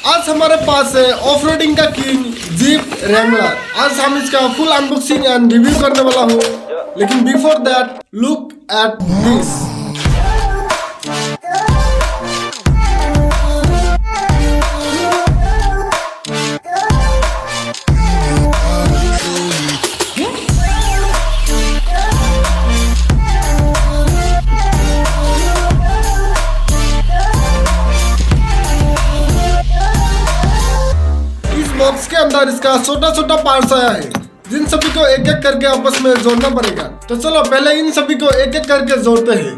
आज हमारे पास है ऑफ रोडिंग का किंग जीप रैंगलर। आज हम इसका फुल अनबॉक्सिंग एंड रिव्यू करने वाला हूँ, लेकिन before that look at this. Box के अंदर इसका छोटा छोटा पार्ट्स आया है, जिन सभी को एक एक करके आपस में जोड़ना पड़ेगा। तो चलो पहले इन सभी को एक एक करके जोड़ते हैं।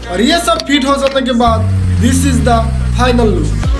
और ये सब फिट हो जाने के बाद this is the final look.